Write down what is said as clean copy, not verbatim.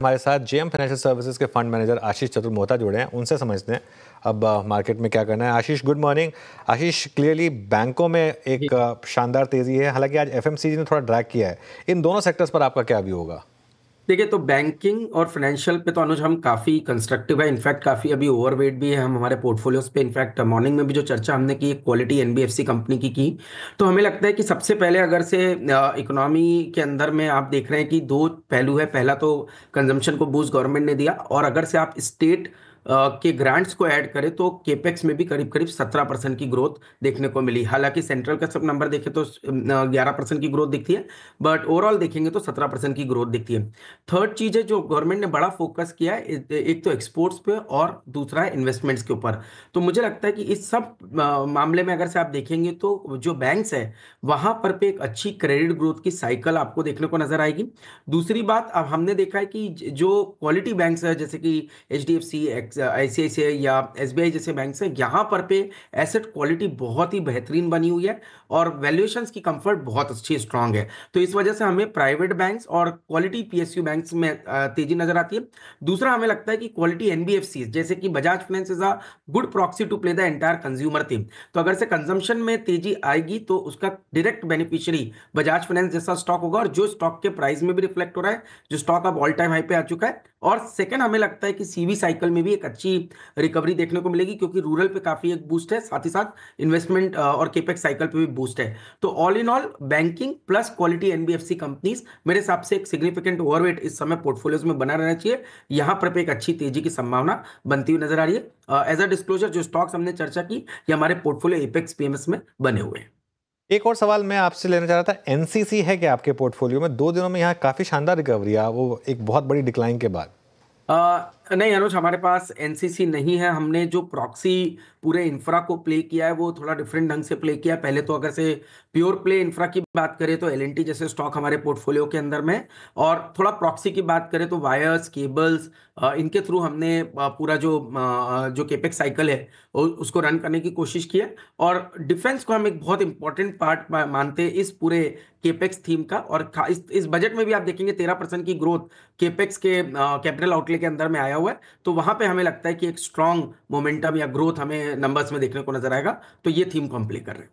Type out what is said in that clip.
हमारे साथ JM financial services के फंड मैनेजर आशीष चतुर मोहता जुड़े हैं, उनसे समझते हैं अब मार्केट में क्या करना है। आशीष, गुड मॉर्निंग। आशीष, क्लियरली बैंकों में जी। एक शानदार तेजी है, हालांकि आज एफएमसीजी ने थोड़ा ड्रैग किया है। इन दोनों सेक्टर्स पर आपका क्या व्यू होगा? देखिए, तो बैंकिंग और फाइनेंशियल पे तो अनुज हम काफ़ी कंस्ट्रक्टिव है। इनफैक्ट काफ़ी अभी ओवरवेट भी है हम हमारे पोर्टफोलियोज पे। इनफैक्ट मॉर्निंग में भी जो चर्चा हमने की क्वालिटी एनबीएफसी कंपनी की तो हमें लगता है कि सबसे पहले अगर से इकोनॉमी के अंदर में आप देख रहे हैं कि दो पहलू है। पहला तो कंजम्पशन को बूस्ट गवर्नमेंट ने दिया, और अगर से आप स्टेट के ग्रांट्स को ऐड करें तो केपेक्स में भी करीब करीब 17% की ग्रोथ देखने को मिली। हालांकि सेंट्रल का सब नंबर देखें तो 11% की ग्रोथ दिखती है, बट ओवरऑल देखेंगे तो 17% की ग्रोथ दिखती है। थर्ड चीज है जो गवर्नमेंट ने बड़ा फोकस किया है, एक तो एक्सपोर्ट्स पे और दूसरा है इन्वेस्टमेंट्स के ऊपर। तो मुझे लगता है कि इस सब मामले में अगर से आप देखेंगे तो जो बैंक्स है वहां पर पे एक अच्छी क्रेडिट ग्रोथ की साइकिल आपको देखने को नजर आएगी। दूसरी बात, अब हमने देखा है कि जो क्वालिटी बैंक्स है जैसे कि एचडीएफसी, आईसीआईसीआई या एसबीआई जैसे बैंक्स हैं, यहाँ पर पे एसेट क्वालिटी बहुत ही बेहतरीन बनी हुई है और वैल्यूएशंस की कंफर्ट बहुत अच्छी स्ट्रांग है। तो इस वजह से हमें प्राइवेट बैंक्स और क्वालिटी पीएसयू बैंक्स में तेजी नजर आती है। दूसरा, हमें लगता है कि क्वालिटी एनबीएफसी जैसे कि Bajaj Finance is a good proxy to play the entire consumer theme. तो अगर से कंजम्पशन में तेजी आएगी तो उसका डायरेक्ट बेनिफिशियरी बजाज फाइनेंस जैसा स्टॉक होगा, और जो स्टॉक के प्राइस में भी रिफ्लेक्ट हो रहा है, जो स्टॉक अब ऑल टाइम हाई पे आ चुका है। और सेकंड, हमें लगता है कि सीवी साइकिल में भी एक अच्छी रिकवरी देखने को मिलेगी, क्योंकि रूरल पे काफी एक बूस्ट है, साथ ही साथ इन्वेस्टमेंट और केपेक्स साइकिल पे भी बूस्ट है। तो all in all banking plus quality NBFC companies मेरे हिसाब से एक सिग्निफिकेंट ओवरवेट इस समय पोर्टफोलियोज में बना रहना चाहिए। यहां पर एक अच्छी तेजी की संभावना बनती हुई नजर आ रही है। एज अ डिस्क्लोजर, जो स्टॉक्स हमने चर्चा की ये हमारे पोर्टफोलियो एपेक्स पीएमएस में बने हुए हैं। एक और सवाल मैं आपसे लेना चाह रहा था, एनसीसी है क्या आपके पोर्टफोलियो में? 2 दिनों में यहाँ काफी शानदार रिकवरी है, वो एक बहुत बड़ी डिक्लाइन के बाद। नहीं अनुज, हमारे पास एनसीसी नहीं है। हमने जो प्रॉक्सी पूरे इंफ्रा को प्ले किया है वो थोड़ा डिफरेंट ढंग से प्ले किया है। पहले तो अगर से प्योर प्ले इंफ्रा की बात करें तो एलएनटी जैसे स्टॉक हमारे पोर्टफोलियो के अंदर में है। और थोड़ा प्रॉक्सी की बात करें तो वायर्स, केबल्स, इनके थ्रू हमने पूरा जो केपेक्स साइकिल है उसको रन करने की कोशिश की है। और डिफेंस को हम एक बहुत इंपॉर्टेंट पार्ट मानते हैं इस पूरे केपेक्स थीम का। और इस बजट में भी आप देखेंगे 13% की ग्रोथ केपेक्स के कैपिटल आउटले के अंदर में आया हुआ है। तो वहां पे हमें लगता है कि एक स्ट्रांग मोमेंटम या ग्रोथ हमें नंबर्स में देखने को नजर आएगा। तो ये थीम को हम प्ले कर रहे हैं।